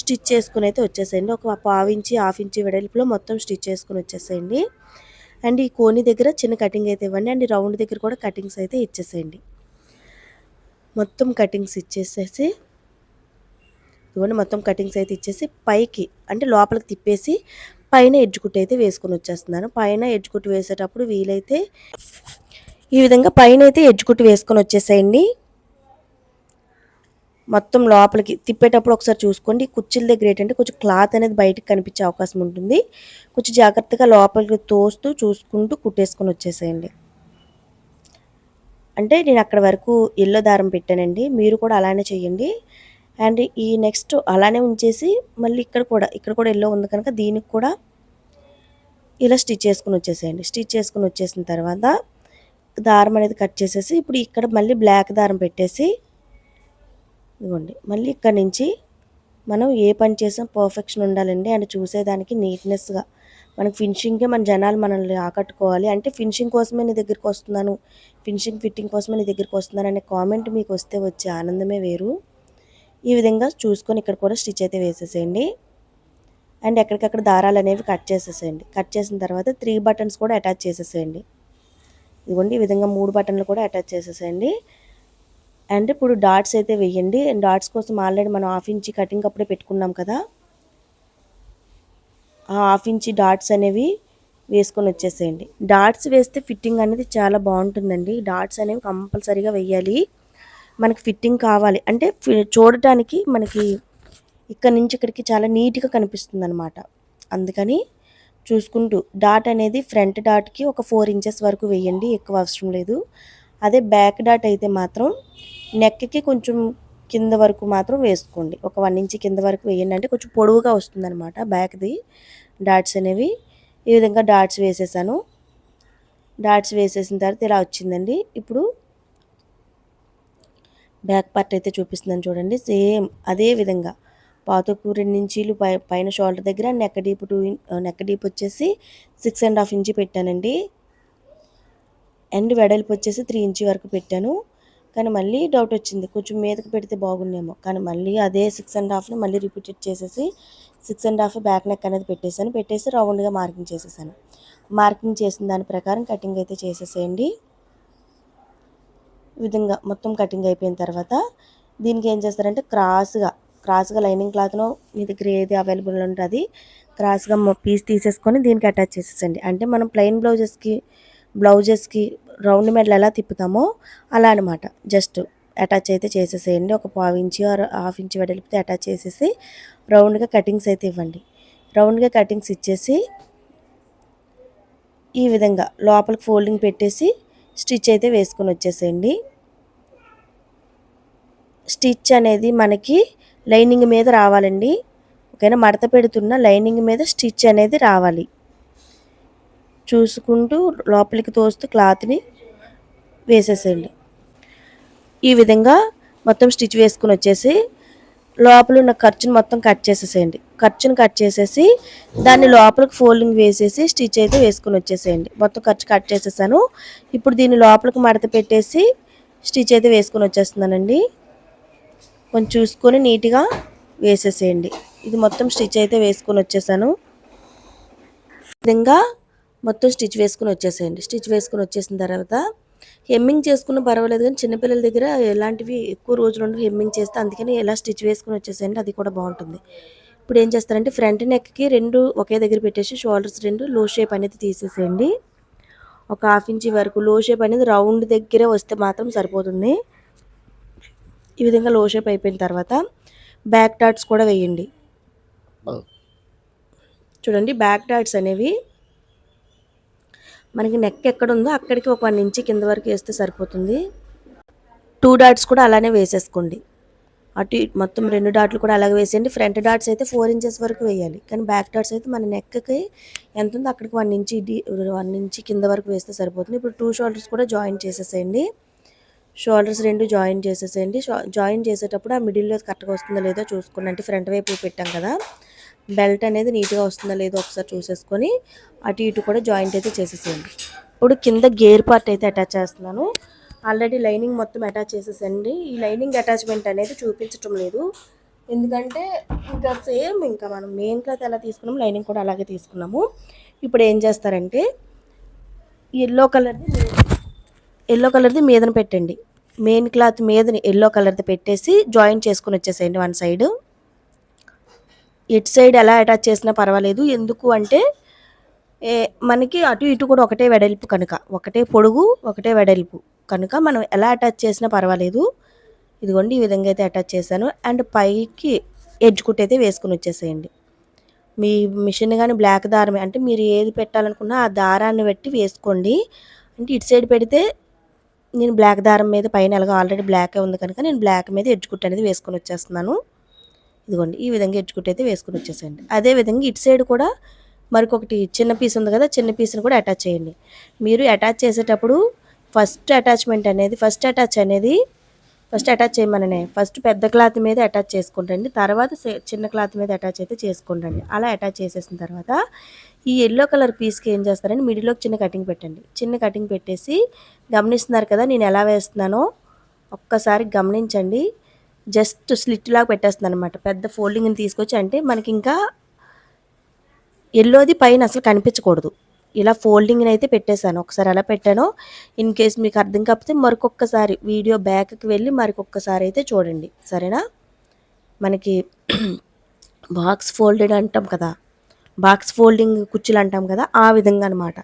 స్టిచ్ చేసుకుని అయితే వచ్చేసేయండి. ఒక 1/2 ఇంచి 1/2 ఇంచి వెడల్పులో మొత్తం స్టిచ్ చేసుకుని వచ్చేసేయండి. అండ్ ఈ కోని దగ్గర చిన్న కటింగ్ అయితే ఇవ్వండి. అండ్ రౌండ్ దగ్గర కూడా కటింగ్స్ అయితే ఇచ్చేసేయండి. మొత్తం కటింగ్స్ ఇచ్చేసేసి ఇవన్నీ మొత్తం కటింగ్స్ అయితే ఇచ్చేసి పైకి అంటే లోపలికి తిప్పేసి పైన ఎడ్జ్ కుట్టు అయితే వేసుకొని వచ్చేస్తున్నాను. పైన ఎడ్జ్ కుట్టు వేసేటప్పుడు వీలైతే ఈ విధంగా పైన అయితే ఎడ్జ్ కుట్టు వేసుకొని వచ్చేసేయండి. మొత్తం లోపలికి తిప్పేటప్పుడు ఒకసారి చూసుకోండి. కుర్చీల దగ్గర ఏంటంటే కొంచెం క్లాత్ అనేది బయటకు కనిపించే అవకాశం ఉంటుంది. కొంచెం జాగ్రత్తగా లోపలికి తోస్తూ చూసుకుంటూ కుట్టేసుకొని వచ్చేసేయండి. అంటే నేను అక్కడ వరకు ఎల్లో దారం పెట్టానండి, మీరు కూడా అలానే చేయండి. అండ్ ఈ నెక్స్ట్ అలానే ఉంచేసి మళ్ళీ ఇక్కడ కూడా ఎల్లో ఉంది కనుక దీనికి కూడా ఇలా స్టిచ్ చేసుకుని వచ్చేసేయండి. స్టిచ్ చేసుకుని వచ్చేసిన తర్వాత దారం అనేది కట్ చేసేసి ఇప్పుడు ఇక్కడ మళ్ళీ బ్లాక్ దారం పెట్టేసి ఇదిగోండి మళ్ళీ ఇక్కడ నుంచి మనం ఏ పని చేసాం పర్ఫెక్షన్ ఉండాలండి. అండ్ చూసేదానికి నీట్నెస్గా మనకి ఫినిషింగ్కే మన జనాలు మనల్ని ఆకట్టుకోవాలి. అంటే ఫినిషింగ్ కోసమే నీ దగ్గరికి వస్తున్నాను, ఫిట్టింగ్ కోసమే నీ దగ్గరికి వస్తున్నాను అనే కామెంట్ మీకు వస్తే వచ్చే ఆనందమే వేరు. ఈ విధంగా చూసుకొని ఇక్కడ కూడా స్టిచ్ అయితే వేసేసేయండి. అండ్ ఎక్కడికక్కడ దారాలు అనేవి కట్ చేసేసేయండి. కట్ చేసిన తర్వాత 3 బటన్స్ కూడా అటాచ్ చేసేసేయండి. ఇదిగోండి ఈ విధంగా 3 బటన్లు కూడా అటాచ్ చేసేసేయండి. అండ్ ఇప్పుడు డాట్స్ అయితే వేయండి. డాట్స్ కోసం ఆల్రెడీ మనం 1/2 ఇంచి కటింగ్ అప్పుడే పెట్టుకున్నాం కదా, ఆ 1/2 ఇంచి డాట్స్ అనేవి వేసుకొని వచ్చేసేయండి. డాట్స్ వేస్తే ఫిట్టింగ్ అనేది చాలా బాగుంటుందండి. డాట్స్ అనేవి కంపల్సరీగా వేయాలి. మనకి ఫిట్టింగ్ కావాలి అంటే చూడటానికి మనకి ఇక్కడ నుంచి ఇక్కడికి చాలా నీట్గా కనిపిస్తుంది అనమాట. అందుకని చూసుకుంటూ డాట్ అనేది ఫ్రంట్ డాట్కి ఒక 4 ఇంచెస్ వరకు వేయండి, ఎక్కువ అవసరం లేదు. అదే బ్యాక్ డాట్ అయితే మాత్రం నెక్కి కొంచెం కింద వరకు మాత్రం వేసుకోండి. ఒక 1 ఇంచ్ కింద వరకు వేయండి, అంటే కొంచెం పొడవుగా వస్తుంది అనమాట బ్యాక్ది డాట్స్ అనేవి. ఈ విధంగా డాట్స్ వేసేసాను. డాట్స్ వేసేసిన తర్వాత ఇలా వచ్చిందండి. ఇప్పుడు బ్యాక్ పార్ట్ అయితే చూపిస్తున్నాను చూడండి. సేమ్ అదే విధంగా పాతకు 2 ఇంచీలు పైన షోల్డర్ దగ్గర నెక్ డీప్ వచ్చేసి 6.5 ఇంచ్ పెట్టానండి. అండ్ వెడల్పు వచ్చేసి 3 ఇంచ్ వరకు పెట్టాను. కానీ మళ్ళీ డౌట్ వచ్చింది, కొంచెం మీదకి పెడితే బాగుండేమో. కానీ మళ్ళీ అదే 6.5ని మళ్ళీ రిపీటెడ్ చేసేసి 6.5 బ్యాక్ నెక్ అనేది పెట్టేసి రౌండ్గా మార్కింగ్ చేసేసాను. మార్కింగ్ చేసిన దాని ప్రకారం కటింగ్ అయితే చేసేసేయండి. ఈ విధంగా మొత్తం కటింగ్ అయిపోయిన తర్వాత దీనికి ఏం చేస్తారంటే క్రాస్గా లైనింగ్ క్లాత్లో మీ దగ్గర ఏది అవైలబుల్ ఉంటే అది క్రాస్గా పీస్ తీసేసుకొని దీనికి అటాచ్ చేసేసండి. అంటే మనం ప్లెయిన్ బ్లౌజెస్కి రౌండ్ మెడల్ ఎలా తిప్పుతామో అలా అనమాట. జస్ట్ అటాచ్ అయితే చేసేసేయండి. ఒక 1/2 ఇంచ్ ఆర్ 1/2 ఇంచ్ వెడల్పితే అటాచ్ చేసేసి రౌండ్గా కటింగ్స్ అయితే ఇవ్వండి. రౌండ్గా కటింగ్స్ ఇచ్చేసి ఈ విధంగా లోపలికి ఫోల్డింగ్ పెట్టేసి స్టిచ్ అయితే వేసుకొని వచ్చేసేయండి. స్టిచ్ అనేది మనకి లైనింగ్ మీద రావాలండి. ఓకేనా, మడత పెడుతున్న లైనింగ్ మీద స్టిచ్ అనేది రావాలి. చూసుకుంటూ లోపలికి తోస్తూ క్లాత్ని వేసేసేయండి. ఈ విధంగా మొత్తం స్టిచ్ వేసుకుని వచ్చేసి లోపల ఉన్న ఖర్చును మొత్తం కట్ చేసేసేయండి. ఖర్చును కట్ చేసేసి దాన్ని లోపలికి ఫోల్డింగ్ వేసేసి స్టిచ్ అయితే వేసుకుని వచ్చేసేయండి. మొత్తం ఖర్చు కట్ చేసేసాను. ఇప్పుడు దీన్ని లోపలికి మడత పెట్టేసి స్టిచ్ అయితే వేసుకుని వచ్చేస్తున్నానండి. కొంచెం చూసుకొని నీట్గా వేసేసేయండి. ఇది మొత్తం స్టిచ్ అయితే వేసుకొని వచ్చేసాను. విధంగా మొత్తం స్టిచ్ వేసుకుని వచ్చేసేయండి. స్టిచ్ వేసుకుని వచ్చేసిన తర్వాత హెమ్మింగ్ చేసుకున్న పర్వాలేదు, కానీ చిన్నపిల్లల దగ్గర ఎలాంటివి ఎక్కువ రోజులు ఉండవు హెమ్మింగ్ చేస్తే, అందుకని ఎలా స్టిచ్ వేసుకుని వచ్చేసేయండి, అది కూడా బాగుంటుంది. ఇప్పుడు ఏం చేస్తారంటే ఫ్రంట్ నెక్కి 2 ఒకే దగ్గర పెట్టేసి షోల్డర్స్ 2 లో షేప్ అనేది తీసేసేయండి. ఒక 1/2 ఇంచ్ వరకు లో షేప్ అనేది రౌండ్ దగ్గరే వస్తే మాత్రం సరిపోతుంది. ఈ విధంగా లో షేప్ అయిపోయిన తర్వాత బ్యాక్ డాట్స్ కూడా వేయండి. చూడండి, బ్యాక్ డాట్స్ అనేవి మనకి నెక్ ఎక్కడ ఉందో అక్కడికి ఒక 1 ఇంచ్ కింద వరకు వేస్తే సరిపోతుంది. 2 డాట్స్ కూడా అలానే వేసేసుకోండి. అటు మొత్తం 2 డాట్లు కూడా అలాగే వేసేయండి. ఫ్రంట్ డాట్స్ అయితే 4 ఇంచెస్ వరకు వేయాలి, కానీ బ్యాక్ డాట్స్ అయితే మన నెక్కి ఎంత ఉందో అక్కడికి 1 ఇంచ్ 1 ఇంచ్ కింద వరకు వేస్తే సరిపోతుంది. ఇప్పుడు 2 షోల్డర్స్ కూడా జాయిన్ చేసేసేయండి. షోల్డర్స్ 2 జాయిన్ చేసేసేయండి. జాయిన్ చేసేటప్పుడు ఆ మిడిల్లో కరెక్ట్గా వస్తుందో లేదో చూసుకోండి. అంటే ఫ్రంట్ వైపు పెట్టాం కదా, బెల్ట్ అనేది నీట్గా వస్తుందో లేదో ఒకసారి చూసేసుకొని అటు ఇటు కూడా జాయింట్ అయితే చేసేసేయండి. ఇప్పుడు కింద గేర్ పార్ట్ అయితే అటాచ్ చేస్తున్నాను. ఆల్రెడీ లైనింగ్ మొత్తం అటాచ్ చేసేసండి. ఈ లైనింగ్ అటాచ్మెంట్ అనేది చూపించటం లేదు, ఎందుకంటే ఇంకా సేమ్ ఇంకా మనం మెయిన్ క్లాత్ ఎలా తీసుకున్నాము లైనింగ్ కూడా అలాగే తీసుకున్నాము. ఇప్పుడు ఏం చేస్తారంటే ఎల్లో కలర్ది మీదన పెట్టండి. మెయిన్ క్లాత్ మీదని ఎల్లో కలర్ది పెట్టేసి జాయిన్ చేసుకుని వచ్చేసేయండి వన్ సైడ్. ఇటు సైడ్ ఎలా అటాచ్ చేసినా పర్వాలేదు, ఎందుకు అంటే మనకి అటు ఇటు కూడా ఒకటే వెడల్పు కనుక, ఒకటే పొడుగు ఒకటే వెడల్పు కనుక మనం ఎలా అటాచ్ చేసినా పర్వాలేదు. ఇదిగోండి, ఈ విధంగా అయితే అటాచ్ చేశాను. అండ్ పైకి ఎడ్జ్ కుట్ అయితే వేసుకుని వచ్చేసేయండి. మీ మిషన్ కానీ బ్లాక్ దారం అంటే మీరు ఏది పెట్టాలనుకున్నా ఆ దారాన్ని బట్టి వేసుకోండి. అంటే ఇటు సైడ్ పెడితే నేను బ్లాక్ దారం మీద పైన ఎలాగో ఆల్రెడీ బ్లాకే ఉంది కనుక నేను బ్లాక్ మీద ఎడ్జ్ కుట్ అనేది వేసుకొని వచ్చేస్తున్నాను. ఇదిగోండి, ఈ విధంగా ఎడ్జ్ కుట్ అయితే వేసుకుని వచ్చేసేయండి. అదేవిధంగా ఇటు సైడ్ కూడా మరికొకటి చిన్న పీస్ ఉంది కదా, చిన్న పీస్ని కూడా అటాచ్ చేయండి. మీరు అటాచ్ చేసేటప్పుడు ఫస్ట్ అటాచ్ చేయమననే ఫస్ట్ పెద్ద క్లాత్ మీద అటాచ్ చేసుకుంటండి, తర్వాత చిన్న క్లాత్ మీద అటాచ్ అయితే చేసుకుంటండి. అలా అటాచ్ చేసేసిన తర్వాత ఈ ఎల్లో కలర్ పీస్కి ఏం చేస్తారంటే మిడిల్లోకి చిన్న కటింగ్ పెట్టండి. చిన్న కటింగ్ పెట్టేసి గమనిస్తున్నారు కదా నేను ఎలా వేస్తున్నానో, ఒక్కసారి గమనించండి. జస్ట్ స్లిట్ లాగా పెట్టేస్తున్నాను అనమాట. పెద్ద ఫోల్డింగ్ని తీసుకొచ్చి, అంటే మనకి ఇంకా ఎల్లోది పైన అసలు కనిపించకూడదు, ఇలా ఫోల్డింగ్ని అయితే పెట్టేశాను. ఒకసారి ఎలా పెట్టానో ఇన్ కేస్ మీకు అర్థం కాకపోతే మరికొక్కసారి వీడియో బ్యాక్కి వెళ్ళి మరికొక్కసారి అయితే చూడండి, సరేనా. మనకి బాక్స్ ఫోల్డెడ్ అంటాం కదా, బాక్స్ ఫోల్డింగ్ కుర్చీలు అంటాం కదా, ఆ విధంగా అనమాట.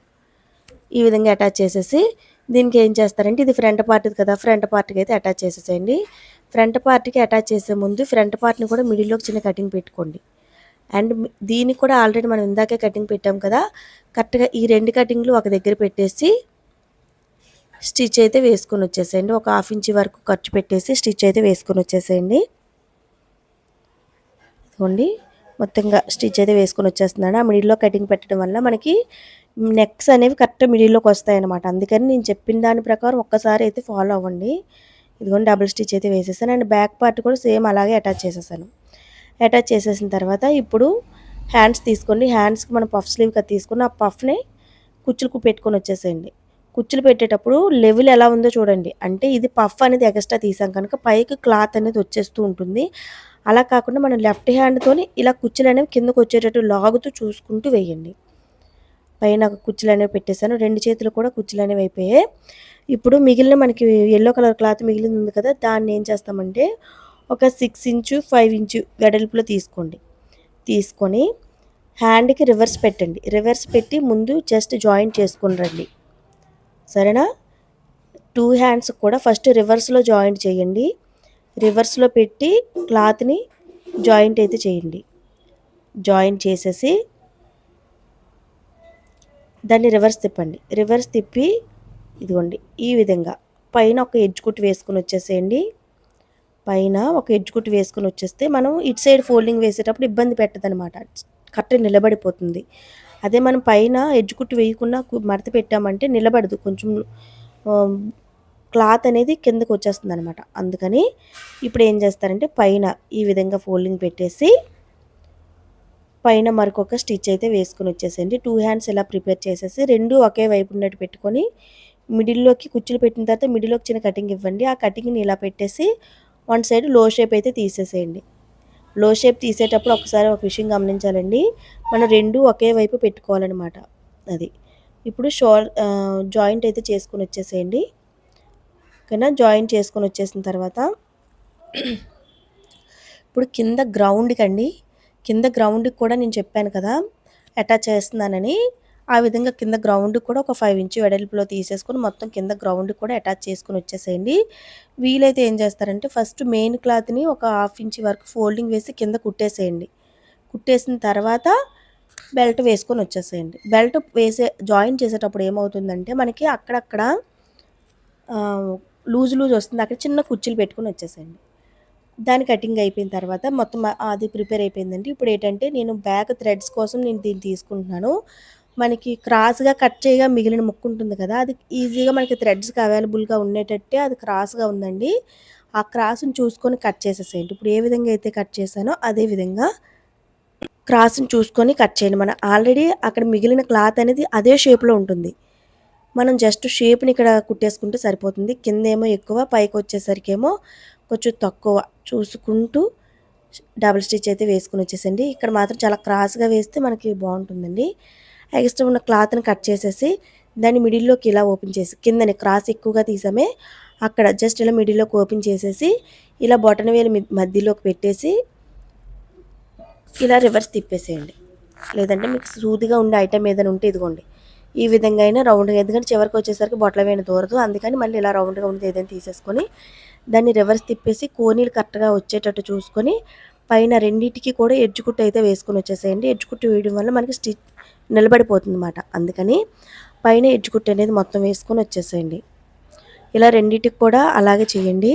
ఈ విధంగా అటాచ్ చేసేసి దీనికి ఏం చేస్తారంటే ఇది ఫ్రంట్ పార్ట్ కదా, ఫ్రంట్ పార్ట్కి అయితే అటాచ్ చేసేసేయండి. ఫ్రంట్ పార్ట్కి అటాచ్ చేసే ముందు ఫ్రంట్ పార్ట్ని కూడా మిడిల్లోకి చిన్న కటింగ్ పెట్టుకోండి. అండ్ దీనికి కూడా ఆల్రెడీ మనం ఇందాకే కటింగ్ పెట్టాం కదా, కరెక్ట్గా ఈ 2 కటింగ్లు ఒక దగ్గర పెట్టేసి స్టిచ్ అయితే వేసుకొని వచ్చేసేయండి. ఒక 1/2 ఇంచ్ వరకు ఖర్చు పెట్టేసి స్టిచ్ అయితే వేసుకొని వచ్చేసేయండి. ఇదిగోండి, మొత్తంగా స్టిచ్ అయితే వేసుకొని వచ్చేస్తున్నాను. ఆ మిడిల్లో కటింగ్ పెట్టడం వల్ల మనకి నెక్స్ అనేవి కరెక్ట్ మిడిల్లోకి వస్తాయి అన్నమాట. అందుకని నేను చెప్పిన దాని ప్రకారం ఒక్కసారి అయితే ఫాలో అవ్వండి. ఇదిగోండి, డబుల్ స్టిచ్ అయితే వేసేసాను. అండ్ బ్యాక్ పార్ట్ కూడా సేమ్ అలాగే అటాచ్ చేసేసాను. అటాచ్ చేసేసిన తర్వాత ఇప్పుడు హ్యాండ్స్ తీసుకోండి. హ్యాండ్స్కి మనం పఫ్ స్లీవ్ కదా తీసుకుని ఆ పఫ్ని కుచ్చులకు పెట్టుకొని వచ్చేసేయండి. కుచ్చులు పెట్టేటప్పుడు లెవెల్ ఎలా ఉందో చూడండి. అంటే ఇది పఫ్ అనేది ఎక్స్ట్రా తీసాం కనుక పైకి క్లాత్ అనేది వచ్చేస్తూ ఉంటుంది. అలా కాకుండా మనం లెఫ్ట్ హ్యాండ్తోని ఇలా కుచ్చులు అనేవి కిందకు వచ్చేటట్టు లాగుతూ చూసుకుంటూ వేయండి. పైన కుచ్చులు అనేవి పెట్టేశాను. 2 చేతులు కూడా కుచ్చులు అనేవి అయిపోయాయి. ఇప్పుడు మిగిలిన మనకి ఎల్లో కలర్ క్లాత్ మిగిలింది ఉంది కదా, దాన్ని ఏం చేస్తామంటే ఒక 6 ఇంచు 5 ఇంచు వెడల్పులో తీసుకోండి. తీసుకొని హ్యాండ్కి రివర్స్ పెట్టండి. రివర్స్ పెట్టి ముందు జస్ట్ జాయింట్ చేసుకొని రండి, సరేనా. 2 హ్యాండ్స్ కూడా ఫస్ట్ రివర్స్లో జాయింట్ చేయండి. రివర్స్లో పెట్టి క్లాత్ని జాయింట్ అయితే చేయండి. జాయింట్ చేసేసి దాన్ని రివర్స్ తిప్పండి. రివర్స్ తిప్పి ఇదిగోండి ఈ విధంగా పైన ఒక ఎడ్జ్ కుట్టు వేసుకుని వచ్చేసేయండి. పైన ఒక ఎడ్జ్ కుట్టు వేసుకొని వచ్చేస్తే మనం ఇటు సైడ్ ఫోల్డింగ్ వేసేటప్పుడు ఇబ్బంది పెట్టదనమాట, కరెక్ట్ నిలబడిపోతుంది. అదే మనం పైన ఎడ్జ్ కుట్టు వేయకుండా మడత పెట్టామంటే నిలబడదు, కొంచెం క్లాత్ అనేది కిందకు వచ్చేస్తుంది అనమాట. అందుకని ఇప్పుడు ఏం చేస్తారంటే పైన ఈ విధంగా ఫోల్డింగ్ పెట్టేసి పైన మరొక స్టిచ్ అయితే వేసుకొని వచ్చేసేయండి. 2 హ్యాండ్స్ ఇలా ప్రిపేర్ చేసేసి రెండు ఒకే వైపు ఉన్నట్టు పెట్టుకొని మిడిల్లోకి కుచ్చులు పెట్టిన తర్వాత మిడిల్లోకి చిన్న కటింగ్ ఇవ్వండి. ఆ కటింగ్ని ఇలా పెట్టేసి వన్ సైడ్ లో షేప్ అయితే తీసేసేయండి. లో షేప్ తీసేటప్పుడు ఒకసారి ఒక విషయం గమనించాలండి, మనం రెండు ఒకే వైపు పెట్టుకోవాలన్నమాట. అది ఇప్పుడు జాయింట్ అయితే చేసుకొని వచ్చేసేయండి. ఓకేనా, జాయింట్ చేసుకొని వచ్చేసిన తర్వాత ఇప్పుడు కింద గ్రౌండ్కి కూడా నేను చెప్పాను కదా అటాచ్ చేస్తున్నానని, ఆ విధంగా కింద గ్రౌండ్కి కూడా ఒక 5 ఇంచు వెడల్పులో తీసేసుకొని మొత్తం కింద గ్రౌండ్కి కూడా అటాచ్ చేసుకొని వచ్చేసేయండి. వీలైతే ఏం చేస్తారంటే ఫస్ట్ మెయిన్ క్లాత్ని ఒక 1/2 ఇంచ్ వరకు ఫోల్డింగ్ వేసి కింద కుట్టేసేయండి. కుట్టేసిన తర్వాత బెల్ట్ వేసుకొని వచ్చేసేయండి. బెల్ట్ జాయిన్ చేసేటప్పుడు ఏమవుతుందంటే మనకి అక్కడక్కడ లూజ్ వస్తుంది, అక్కడ చిన్న కుర్చీలు పెట్టుకొని వచ్చేసేయండి. దాని కటింగ్ అయిపోయిన తర్వాత మొత్తం అది ప్రిపేర్ అయిపోయిందండి. ఇప్పుడు ఏంటంటే నేను బ్యాక్ థ్రెడ్స్ కోసం నేను దీన్ని తీసుకుంటున్నాను. మనకి క్రాస్గా కట్ చేయగా మిగిలిన ముక్కు ఉంటుంది కదా, అది ఈజీగా మనకి థ్రెడ్స్కి అవైలబుల్గా ఉండేటట్టే అది క్రాస్గా ఉందండి. ఆ క్రాస్ని చూసుకొని కట్ చేసేసేయండి. ఇప్పుడు ఏ విధంగా అయితే కట్ చేశానో అదే విధంగా క్రాస్ని చూసుకొని కట్ చేయండి. మనం ఆల్రెడీ అక్కడ మిగిలిన క్లాత్ అనేది అదే షేప్లో ఉంటుంది, మనం జస్ట్ షేప్ని ఇక్కడ కుట్టేసుకుంటే సరిపోతుంది. కింద ఏమో ఎక్కువ, పైకి వచ్చేసరికి ఏమో కొంచెం తక్కువ చూసుకుంటూ డబుల్ స్టిచ్ అయితే వేసుకుని వచ్చేసండి. ఇక్కడ మాత్రం చాలా క్రాస్గా వేస్తే మనకి బాగుంటుందండి. ఎక్స్ట్రా ఉన్న క్లాత్ని కట్ చేసేసి దాన్ని మిడిల్లోకి ఇలా ఓపెన్ చేసి, కిందని క్రాస్ ఎక్కువగా తీసామే అక్కడ జస్ట్ ఇలా మిడిల్లోకి ఓపెన్ చేసేసి ఇలా బొటన వేలు మధ్యలోకి పెట్టేసి ఇలా రివర్స్ తిప్పేసేయండి. లేదంటే మీకు సూదిగా ఉండే ఐటమ్ ఏదైనా ఉంటే ఇదిగోండి ఈ విధంగా అయినా రౌండ్గా, ఎందుకంటే చివరికి వచ్చేసరికి బొట్ల వేయని దూరదు, అందుకని మళ్ళీ ఇలా రౌండ్గా ఉంటే ఏదైనా తీసేసుకొని దాన్ని రివర్స్ తిప్పేసి కోనీలు కరెక్ట్గా వచ్చేటట్టు చూసుకొని పైన రెండింటికి కూడా ఎడ్జ్ కుట్టు అయితే వేసుకొని వచ్చేసేయండి. ఎడ్జ్ కుట్టు వేయడం వల్ల మనకి స్టిచ్ నిలబడిపోతుంది అన్నమాట, అందుకని పైన ఎడ్జ్ కుట్టు అనేది మొత్తం వేసుకొని వచ్చేసేయండి. ఇలా రెండింటికి కూడా అలాగే చేయండి.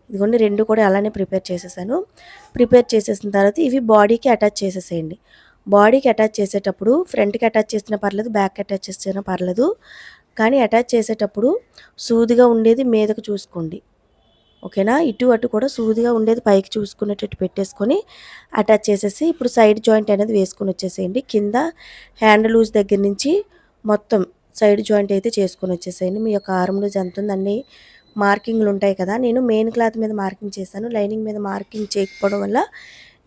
ఇదిగోండి రెండు కూడా అలానే ప్రిపేర్ చేసేసాను. ప్రిపేర్ చేసేసిన తర్వాత ఇవి బాడీకి అటాచ్ చేసేసేయండి. బాడీకి అటాచ్ చేసేటప్పుడు ఫ్రంట్కి అటాచ్ చేసినా పర్లేదు, బ్యాక్కి అటాచ్ చేసినా పర్లేదు, కానీ అటాచ్ చేసేటప్పుడు సూదిగా ఉండేది మీదకు చూసుకోండి. ఓకేనా, ఇటు అటు కూడా సూదిగా ఉండేది పైకి చూసుకునేటట్టు పెట్టేసుకొని అటాచ్ చేసేసి ఇప్పుడు సైడ్ జాయింట్ అనేది వేసుకొని వచ్చేసేయండి. కింద హ్యాండ్ లూజ్ దగ్గర నుంచి మొత్తం సైడ్ జాయింట్ అయితే చేసుకొని వచ్చేసేయండి. మీ యొక్క ఆర్మ్ లూజ్ ఎంత ఉంది అన్ని మార్కింగ్లు ఉంటాయి కదా, నేను మెయిన్ క్లాత్ మీద మార్కింగ్ చేశాను, లైనింగ్ మీద మార్కింగ్ చేయకపోవడం వల్ల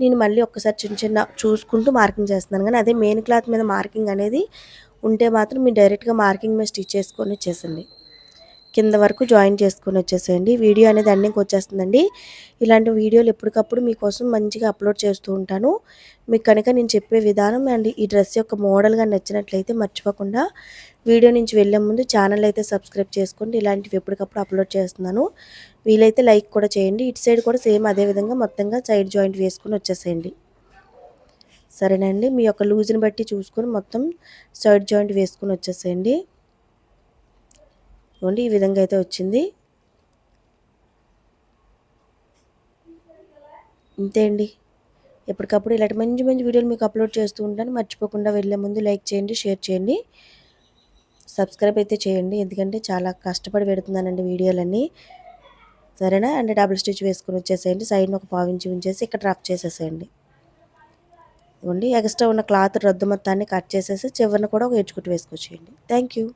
నేను మళ్ళీ ఒక్కసారి చిన్న చిన్న చూసుకుంటూ మార్కింగ్ చేస్తున్నాను. కానీ అదే మెయిన్ క్లాత్ మీద మార్కింగ్ అనేది ఉంటే మాత్రం మీరు డైరెక్ట్గా మార్కింగ్ మీద స్టిచ్ చేసుకొని వచ్చేసండి. కింద వరకు జాయిన్ చేసుకొని వచ్చేసేయండి. వీడియో అనేది ఎండింగ్కి వచ్చేస్తుందండి. ఇలాంటి వీడియోలు ఎప్పటికప్పుడు మీకోసం మంచిగా అప్లోడ్ చేస్తూ ఉంటాను. మీకు కనుక నేను చెప్పే విధానం అండ్ ఈ డ్రెస్ యొక్క మోడల్గా నచ్చినట్లయితే మర్చిపోకుండా వీడియో నుంచి వెళ్ళే ముందు ఛానల్ అయితే సబ్స్క్రైబ్ చేసుకోండి. ఇలాంటివి ఎప్పటికప్పుడు అప్లోడ్ చేస్తున్నాను. వీలైతే లైక్ కూడా చేయండి. ఇటు సైడ్ కూడా సేమ్ అదే విధంగా మొత్తంగా సైడ్ జాయింట్ వేసుకొని వచ్చేసేయండి. సరేనండి, మీ యొక్క లూజ్ని బట్టి చూసుకొని మొత్తం సైడ్ జాయింట్ వేసుకొని వచ్చేసేయండి. ఈ విధంగా అయితే వచ్చింది. ఇంతే అండి, ఎప్పటికప్పుడు ఇలాంటి మంచి మంచి వీడియోలు మీకు అప్లోడ్ చేస్తూ ఉంటాను. మర్చిపోకుండా వెళ్ళే ముందు లైక్ చేయండి, షేర్ చేయండి, సబ్స్క్రైబ్ అయితే చేయండి, ఎందుకంటే చాలా కష్టపడి పెడుతున్నానండి వీడియోలన్నీ. సరేనా, అంటే డబుల్ స్టిచ్ వేసుకొని వచ్చేసేయండి. సైడ్ని ఒక 1/4 ఇంచు ఉంచేసి ఇక్కడ రఫ్ చేసేసేయండి. ఇదిగోండి ఎక్స్ట్రా ఉన్న క్లాత్ రద్దు మొత్తాన్ని కట్ చేసేసి చివరిని కూడా ఒక ఎడ్జ్ కుట్టు వేసుకొచ్చేయండి. Thank you.